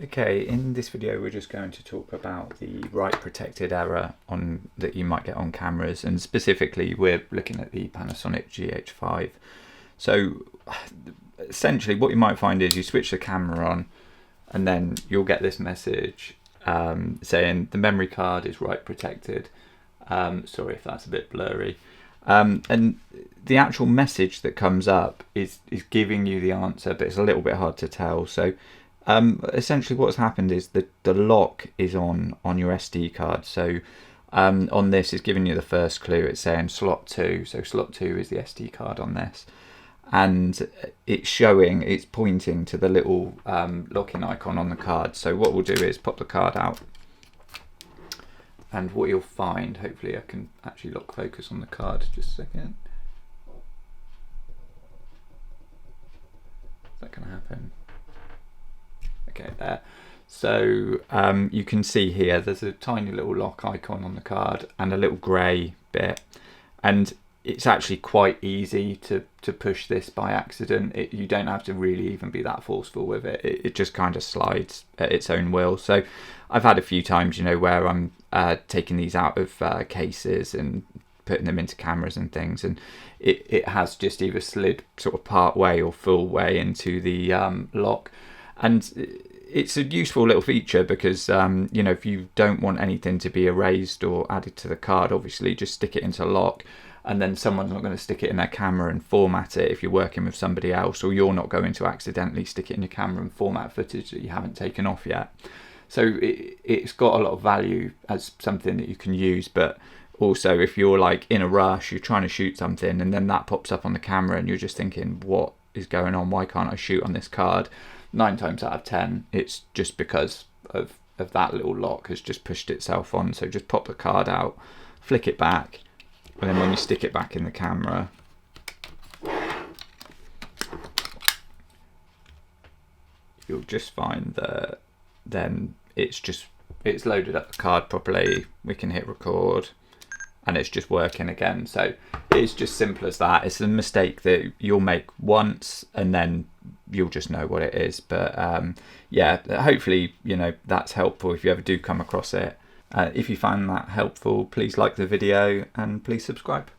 Okay, in this video we're just going to talk about the write protected error that you might get on cameras, and specifically we're looking at the Panasonic GH5. So essentially what you might find is you switch the camera on and then you'll get this message saying the memory card is write protected. Sorry if that's a bit blurry. And the actual message that comes up is giving you the answer, but it's a little bit hard to tell. So essentially what's happened is that the lock is on your SD card. So on this is giving you the first clue. It's saying slot 2. So slot 2 is the SD card on this. And it's pointing to the little locking icon on the card. So what we'll do is pop the card out. And what you'll find, hopefully I can actually lock focus on the card, just a second. Is that going to happen? Okay, there. So you can see here there's a tiny little lock icon on the card and a little grey bit, and it's actually quite easy to push this by accident. You don't have to really even be that forceful with it. It just kind of slides at its own will. So I've had a few times, where I'm taking these out of cases and putting them into cameras and things, and it has just either slid sort of part way or full way into the lock. And it's a useful little feature because, if you don't want anything to be erased or added to the card, obviously just stick it into lock, and then someone's not going to stick it in their camera and format it if you're working with somebody else, or you're not going to accidentally stick it in your camera and format footage that you haven't taken off yet. So it's got a lot of value as something that you can use, but also if you're like in a rush, you're trying to shoot something and then that pops up on the camera and you're just thinking, what is going on? Why can't I shoot on this card? 9 times out of 10, it's just because of that little lock has just pushed itself on. So just pop the card out, flick it back, and then when you stick it back in the camera, you'll just find that then it's loaded up the card properly. We can hit record and it's just working again. So it's just simple as that. It's a mistake that you'll make once and then you'll just know what it is. But yeah, hopefully that's helpful if you ever do come across it. If you find that helpful, please like the video and please subscribe.